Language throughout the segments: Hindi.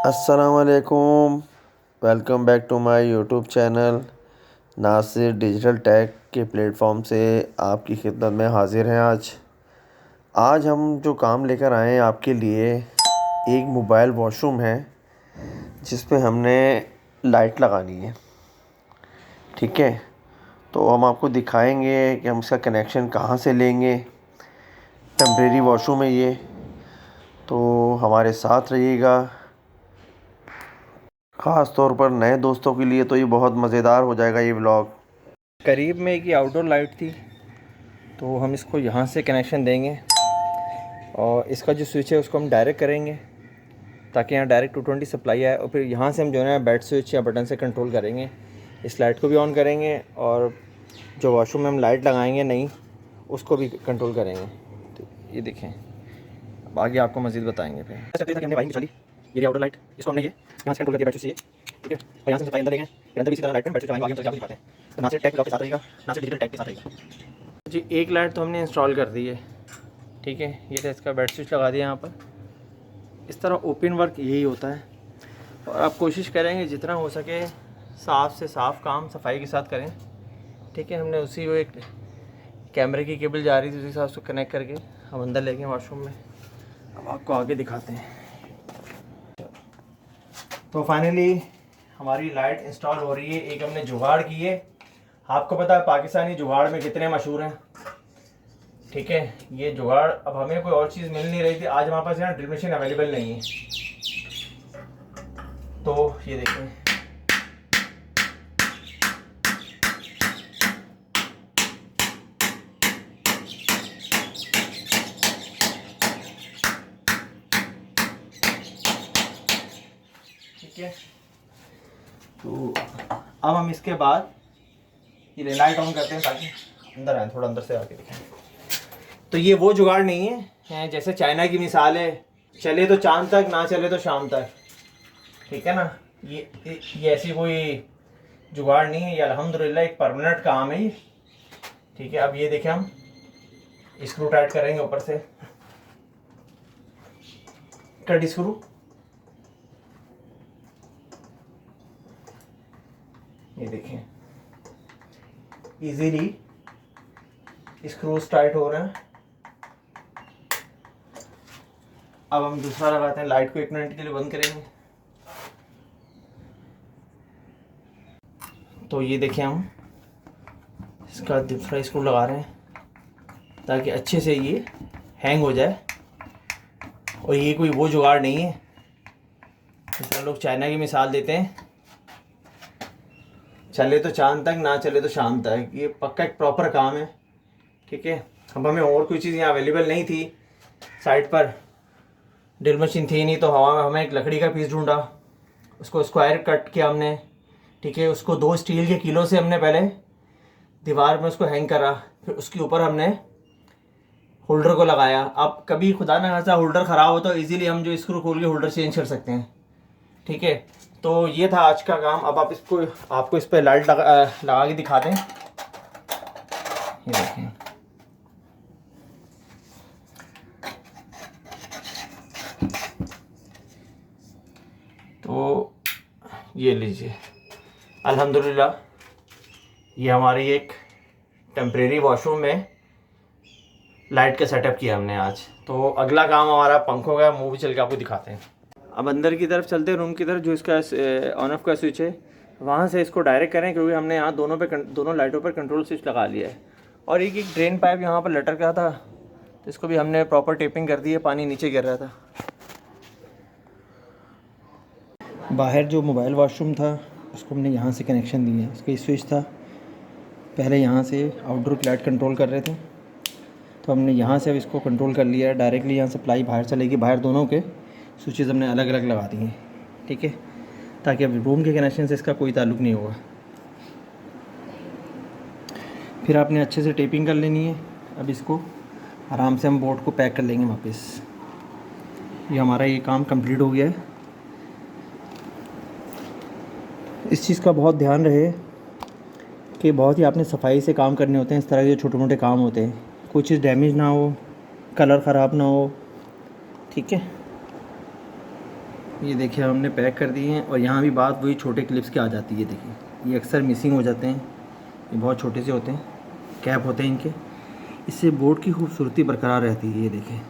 अस्सलामुअलैकुम। Welcome back to my YouTube channel. Nasir digital tech के प्लेटफॉर्म से आपकी खिदमत में हाज़िर हैं। आज हम जो काम लेकर आए हैं आपके लिए, एक मोबाइल वॉशरूम है जिस पे हमने लाइट लगानी है। ठीक है, तो हम आपको दिखाएंगे कि हम इसका कनेक्शन कहाँ से लेंगे। टेम्परेरी वॉशरूम है ये, तो हमारे साथ रहिएगा। ख़ास तौर पर नए दोस्तों के लिए तो ये बहुत मज़ेदार हो जाएगा ये व्लॉग। करीब में एक आउटडोर लाइट थी, तो हम इसको यहाँ से कनेक्शन देंगे और इसका जो स्विच है उसको हम डायरेक्ट करेंगे ताकि यहाँ डायरेक्ट 220 सप्लाई आए, और फिर यहाँ से हम जो है बेड स्विच या बटन से कंट्रोल करेंगे। इस लाइट को भी ऑन करेंगे और जो वॉशरूम में हम लाइट लगाएंगे नई, उसको भी कंट्रोल करेंगे। तो ये देखें, अब आगे आपको मज़ीद बताएंगे। फिर हमने वायरिंग चली, ये आउटडोर लाइट, इसको हमने यहाँ से कंट्रोल करके बैटरी से, ठीक है, और यहाँ से सप्लाई अंदर लेंगे। फिर अंदर भी इसी तरह लाइट में बैटरी चलाएंगे। आगे हम चल दिखाते हैं। तो ना सिर्फ टेक के साथ रहेगा, ना सिर्फ डिजिटल टेक के साथ रहेगा जी। एक लाइट तो हमने इंस्टॉल कर दी है, ठीक है। ये तो इसका बैट स्विच लगा दिया यहाँ पर। इस तरह ओपन वर्क यही होता है, और आप कोशिश करेंगे जितना हो सके साफ़ से साफ़ काम सफाई के साथ करें, ठीक है। हमने उसी वो एक कैमरे की केबल जा रही थी, उसी हिसाब से कनेक्ट करके हम अंदर ले गए वॉशरूम में। अब आपको आगे दिखाते हैं। तो फाइनली हमारी लाइट इंस्टॉल हो रही है। एक हमने जुगाड़ की है, आपको पता है पाकिस्तानी जुगाड़ में कितने मशहूर हैं, ठीक है। ये जुगाड़, अब हमें कोई और चीज़ मिल नहीं रही थी। आज हमारे पास यहाँ ड्रिल मशीन अवेलेबल नहीं है, तो ये देखें, ठीक है। तो अब हम इसके बाद ये लाइट ऑन करते हैं ताकि अंदर आए, थोड़ा अंदर से आके दिखाएं। तो ये वो जुगाड़ नहीं है जैसे चाइना की मिसाल है, चले तो चांद तक, ना चले तो शाम तक, ठीक है ना। ये ऐसी कोई जुगाड़ नहीं है, ये अल्हम्दुलिल्लाह एक परमानेंट काम है ये, ठीक है। अब ये देखें, हम स्क्रू टाइट करेंगे ऊपर से, कट स्क्रू, ये देखें इजीली स्क्रूज टाइट हो रहे हैं। अब हम दूसरा लगाते हैं, लाइट को 1 मिनट के लिए बंद करेंगे। तो ये देखें, हम इसका दूसरा स्क्रू लगा रहे हैं ताकि अच्छे से ये हैंग हो जाए। और ये कोई वो जुगाड़ नहीं है जैसा लोग चाइना की मिसाल देते हैं, चले तो चांद तक, ना चले तो शाम तक। ये पक्का एक प्रॉपर काम है, ठीक है। अब हमें और कोई चीज़ यहाँ अवेलेबल नहीं थी, साइड पर ड्रिल मशीन थी नहीं, तो हवा में हमें एक लकड़ी का पीस ढूंढा, उसको स्क्वायर कट किया हमने, ठीक है। उसको 2 स्टील के किलो से हमने पहले दीवार में उसको हैंग करा, फिर उसके ऊपर हमने होल्डर को लगाया। अब कभी खुदा ना खासा होल्डर ख़राब हो तो इजीली हम जो स्क्रू खोल के होल्डर चेंज कर सकते हैं, ठीक है। तो ये था आज का काम। अब आप इसको, आपको इस पर लाइट लगा के दिखाते हैं। ये देखें, तो ये लीजिए, अल्हम्दुलिल्लाह ये हमारी एक टेम्परेरी वॉशरूम में लाइट का सेटअप किया हमने आज। तो अगला काम हमारा पंखों का, मुँह भी चल के आपको दिखाते हैं। अब अंदर की तरफ चलते हैं, रूम की तरफ। जो इसका ऑन ऑफ का स्विच है, वहाँ से इसको डायरेक्ट करें, क्योंकि हमने यहाँ दोनों लाइटों पर कंट्रोल स्विच लगा लिया है। और एक ड्रेन पाइप यहाँ पर लटक रहा था, तो इसको भी हमने प्रॉपर टेपिंग कर दी है, पानी नीचे गिर रहा था। बाहर जो मोबाइल वॉशरूम था उसको हमने यहाँ से कनेक्शन दिए है। इसका स्विच था, पहले यहाँ से आउटडोर की लाइट कंट्रोल कर रहे थे, तो हमने यहाँ से अब इसको कंट्रोल कर लिया है। डायरेक्टली यहाँ सप्लाई बाहर चलेगी, बाहर दोनों के स्विचेस हमने अलग अलग लगा दिए हैं, ठीक है, ताकि अब रूम के कनेक्शन से इसका कोई ताल्लुक़ नहीं होगा। फिर आपने अच्छे से टेपिंग कर लेनी है। अब इसको आराम से हम बोर्ड को पैक कर लेंगे वापस। ये हमारा ये काम कंप्लीट हो गया है। इस चीज़ का बहुत ध्यान रहे कि बहुत ही आपने सफाई से काम करने होते हैं। इस तरह के छोटे मोटे काम होते हैं, कोई चीज़ डैमेज ना हो, कलर ख़राब ना हो, ठीक है। ये देखिए हमने पैक कर दिए हैं और यहाँ भी बात वही छोटे क्लिप्स की आ जाती है। देखिए ये अक्सर मिसिंग हो जाते हैं, ये बहुत छोटे से होते हैं, कैप होते हैं इनके। इससे बोर्ड की खूबसूरती बरकरार रहती है। ये देखें,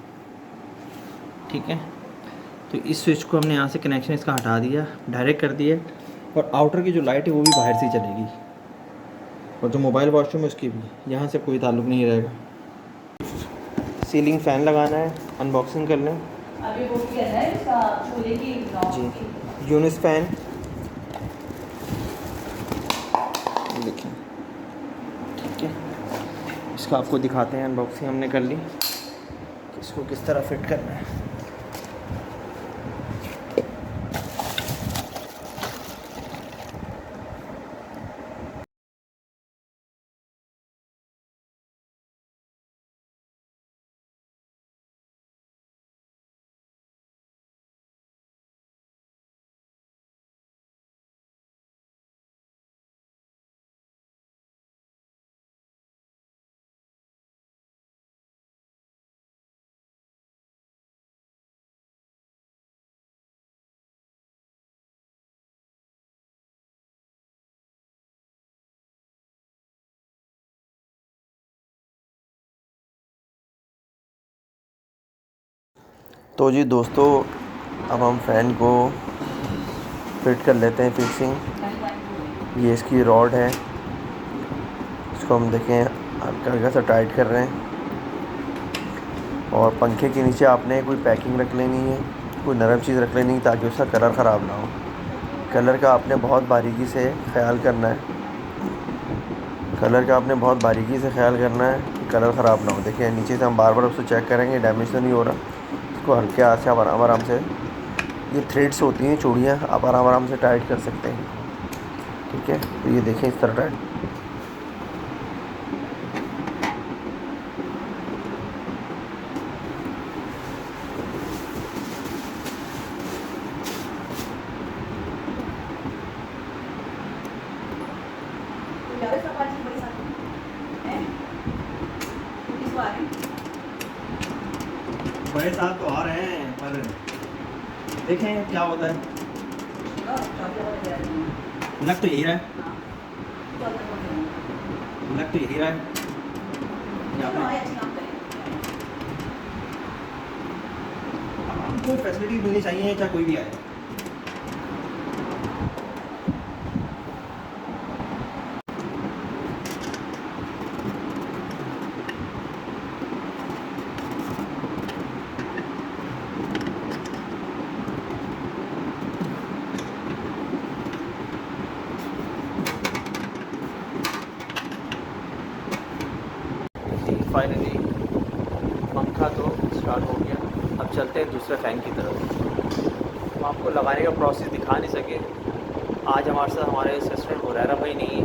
ठीक है। तो इस स्विच को हमने यहाँ से कनेक्शन इसका हटा दिया, डायरेक्ट कर दिया, और आउटर की जो लाइट है वो भी बाहर से ही चलेगी, और जो मोबाइल वॉशरूम है उसकी भी यहाँ से कोई ताल्लुक़ नहीं रहेगा। सीलिंग फ़ैन लगाना है, अनबॉक्सिंग कर लें। अभी वो किया है इसका चूल्हे की जी, यूनिस फ़ैन देखिए, ठीक है। इसका आपको दिखाते हैं, अनबॉक्सिंग हमने कर ली कि इसको किस तरह फिट करना है। तो जी दोस्तों, अब हम फ़ैन को फिट कर लेते हैं फिक्सिंग। ये इसकी रॉड है, इसको हम देखें हल्का हल्का सा टाइट कर रहे हैं। और पंखे के नीचे आपने कोई पैकिंग रख लेनी है, कोई नरम चीज़ रख लेनी है ताकि उसका कलर ख़राब ना हो। कलर का आपने बहुत बारीकी से ख्याल करना है, कलर का आपने बहुत बारीकी से ख्याल करना है कि कलर ख़राब ना हो। देखिए नीचे से हम बार बार उसको चेक करेंगे डैमेज तो नहीं हो रहा। इसको हल्के हाथ से आप आराम आराम से, ये थ्रेड्स होती हैं चूड़ियाँ, आप आराम आराम से टाइट कर सकते हैं, ठीक है। तो ये देखें इस तरह टाइट। ज़्यादा सफाई बड़ी सारी है इस बार बड़े साहब तो आ रहे हैं, पर देखें क्या होता है। लग तो यही रहा है, लग तो यही रहा है। आपको फैसिलिटी मिलनी चाहिए चाहे कोई भी आए। फाइनली पंखा तो स्टार्ट हो गया। अब चलते हैं दूसरे फ़ैन की तरफ। हम आपको लगाने का प्रोसेस दिखा नहीं सके। आज हमारे साथ हमारे असिस्टेंट हुरैरा भाई नहीं है,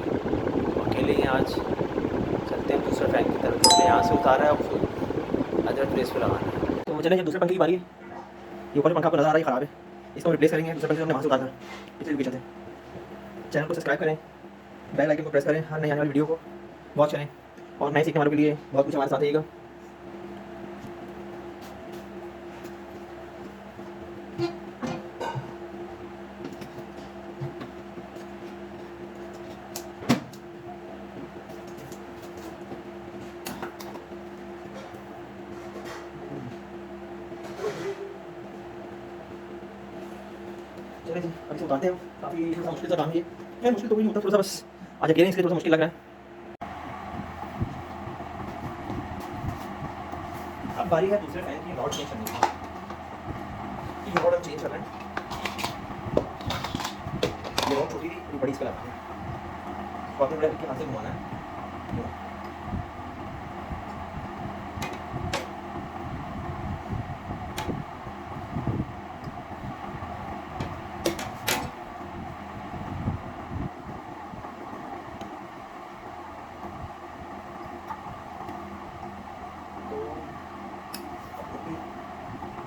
अकेले ही आज। चलते हैं दूसरे फ़ैन की तरफ, जो हमने यहाँ से उतारा है उसको अदर प्लेस पे लगाना है। तो चलें, जब दूसरे पंखे की बारी है। ये ऊपर पंखा आपको नज़र आ रहा है ख़राब है, इसको हम रिप्लेस करेंगे। दूसरे पंखे से हमने वहाँ से उतारा, इसलिए पीछे से। चैनल को सब्सक्राइब करें, बेल आइकन को प्रेस करें, हर नई आने वाली वीडियो को वॉच करें, और नए सीखने वालों के लिए बहुत कुछ हमारे साथ रहिएगा। चलिए जी, अभी से उतारते हैं। काफ़ी थोड़ा मुश्किल सा काम है ये। खैर मुश्किल तो कोई नहीं होता, थोड़ा सा बस आज अकेले इसलिए थोड़ा सा मुश्किल लग रहा है। अब बारी है दूसरे फैन की रॉड चेंज करने की। ये रॉड हम चेंज कर रहे हैं। ये रॉड छोटी थी, बड़ी इसका लगाना है। कॉर्नर ब्रेक के हाथ से घुमाना है।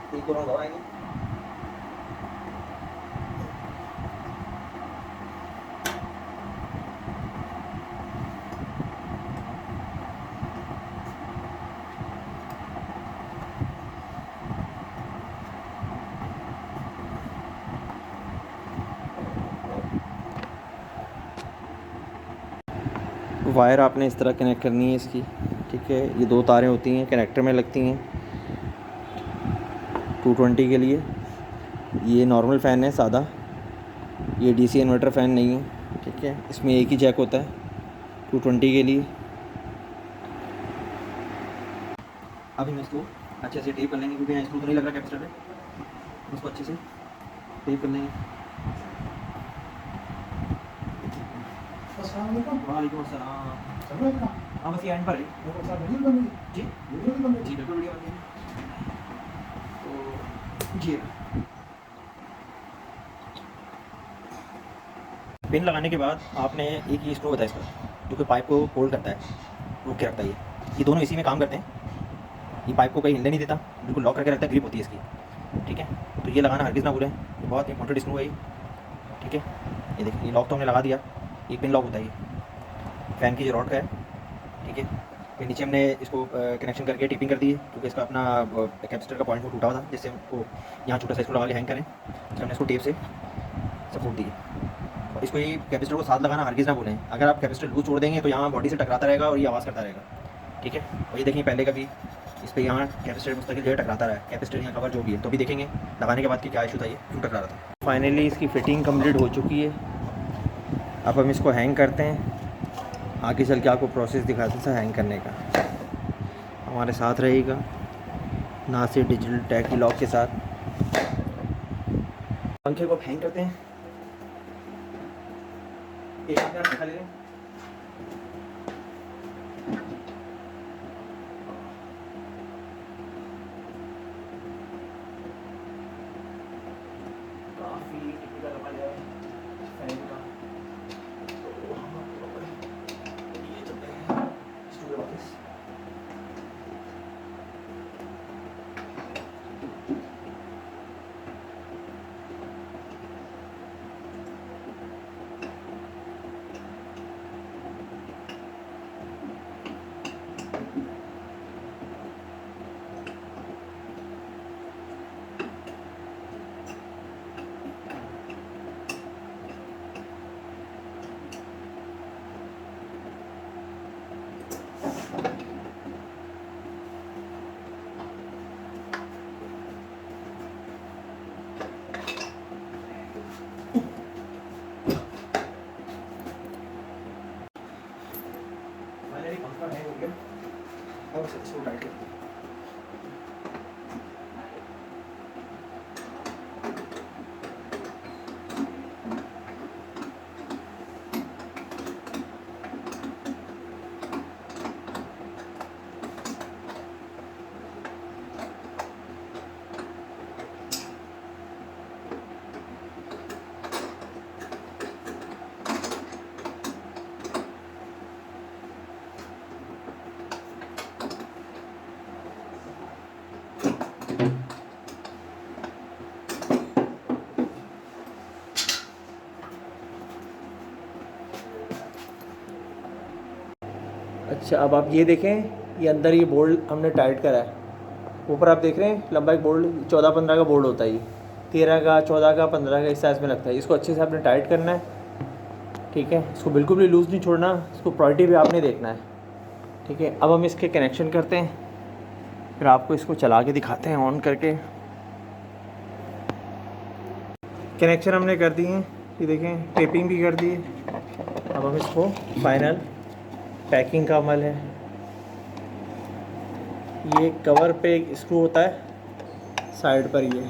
तो एक दो राउंड और आएंगे। वायर आपने इस तरह कनेक्ट करनी है इसकी, ठीक है। ये 2 तारें होती हैं, कनेक्टर में लगती हैं 220 के लिए। ये नॉर्मल फ़ैन है सादा, ये डीसी इन्वर्टर फ़ैन नहीं है, ठीक है। इसमें एक ही जैक होता है 220 के लिए। अब हम इसको अच्छे से टेप कर लेंगे, क्योंकि यहाँ स्क्रू तो नहीं लग रहा कैपेसिटर पे। इसको अच्छे से टेप कर लेंगे। वालेकुम अस्सलाम। हाँ बस ये एंड पर है जी जी, बिल्कुल वीडियो बन गई। तो जी पिन लगाने के बाद आपने एक ही स्क्रू होता है इसका, जो कि पाइप को होल्ड करता है, रोक के रखता है। ये दोनों इसी में काम करते हैं। ये पाइप को कहीं हिलने नहीं देता, बिल्कुल लॉक करके रखता है, ग्रिप होती है इसकी, ठीक है। तो ये लगाना हरगिज़ ना भूलें, ये बहुत इंपॉर्टेंट स्क्रू है ये, ठीक है। ये देखिए, ये लॉक तो हमने लगा दिया, ये पिन लॉक होता है ये फ़ैन की जो रॉड का है, ठीक है। फिर नीचे हमने इसको कनेक्शन करके टिपिंग कर दी है, क्योंकि इसका अपना कैपेसिटर का पॉइंट वो टूटा हुआ था, जिससे हमको यहाँ छोटा सा इसको लगा के हैंग करें, तो हमने इसको टेप से सपोर्ट दी है। और इसको ये कैपेसिटर को साथ लगाना हरगिज़ ना भूलें। अगर आप कैपेसिटर लूज छोड़ देंगे तो यहाँ बॉडी से टकराता रहेगा और ये आवाज़ करता रहेगा, ठीक है। और ये देखिए पहले का भी इस पर यहाँ कैपेसिटर मुस्तकिल जो है टकराता रहा है, कैपेसिटर यहाँ कवर जो भी है, तो भी देखेंगे लगाने के बाद कि क्या इशू था, ये क्यों टकरा रहा था। फाइनली इसकी फ़िटिंग कंप्लीट हो चुकी है। अब हम इसको हैंग करते हैं, आगे चल के आपको प्रोसेस दिखाते हैं हैंग करने का। हमारे साथ रहेगा नासिर डिजिटल टैग की लॉक के साथ। पंखे को हैंग करते हैं, एक हाथ में आप पंखा ले लें, काफ़ी टिपिकल अमल है फैन का। तो हम आपको ये चलते हैं स्टूडियो वापस। फाइनली पंखा हैंग हो गया। अब इसको टाइट करते हैं। अच्छा, अब आप ये देखें, ये अंदर ये बोल्ट हमने टाइट करा है। ऊपर आप देख रहे हैं लंबा एक बोल्ट 14-15 का बोल्ट होता है, ये 13 का, 14 का, 15 का इस साइज़ में लगता है। इसको अच्छे से आपने टाइट करना है, ठीक है। इसको बिल्कुल भी लूज़ नहीं छोड़ना, इसको प्रायोरिटी भी आपने देखना है, ठीक है। अब हम इसके कनेक्शन करते हैं, फिर आपको इसको चला के दिखाते हैं ऑन करके। कनेक्शन हमने कर दिए हैं, ये देखें टेपिंग भी कर दी है। अब हम इसको फाइनल पैकिंग का अमल है। ये कवर पे एक स्क्रू होता है साइड पर, ये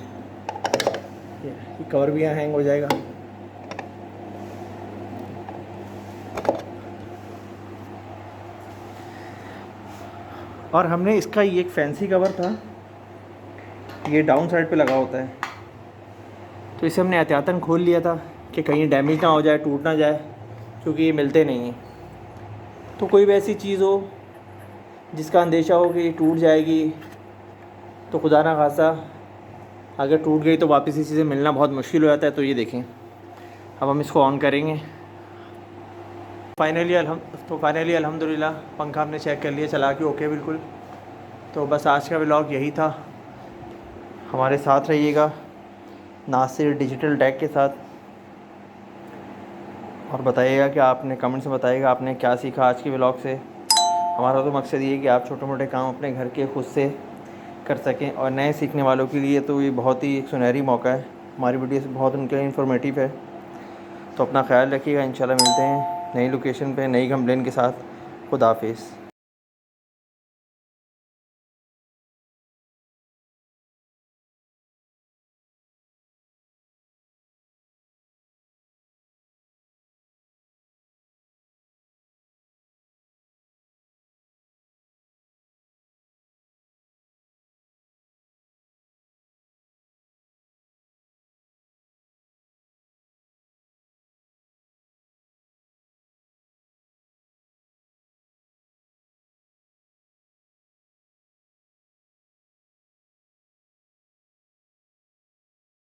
कवर भी यहाँ हैंग हो जाएगा। और हमने इसका ये एक फैंसी कवर था, ये डाउन साइड पे लगा होता है, तो इसे हमने एहतियातन खोल लिया था कि कहीं डैमेज ना हो जाए, टूट ना जाए, क्योंकि ये मिलते नहीं हैं। तो कोई भी ऐसी चीज़ हो जिसका अंदेशा हो कि टूट जाएगी, तो खुदा ना खासा अगर टूट गई तो वापस इसी से मिलना बहुत मुश्किल हो जाता है। तो ये देखें, अब हम इसको ऑन करेंगे। फाइनली अल्हम्दुलिल्लाह पंखा हमने चेक कर लिया चला के, ओके बिल्कुल। तो बस आज का व्लॉग यही था। हमारे साथ रहिएगा नासिर डिजिटल टैग के साथ। और बताइएगा कि आपने कमेंट्स में बताइएगा आपने क्या सीखा आज के व्लॉग से। हमारा तो मकसद ये है कि आप छोटे मोटे काम अपने घर के खुद से कर सकें, और नए सीखने वालों के लिए तो ये बहुत ही एक सुनहरी मौका है। हमारी वीडियो बहुत उनके लिए इन्फॉर्मेटिव है। तो अपना ख्याल रखिएगा, इंशाल्लाह मिलते हैं नई लोकेशन पे नई कंप्लेन के साथ। खुदा हाफिज़।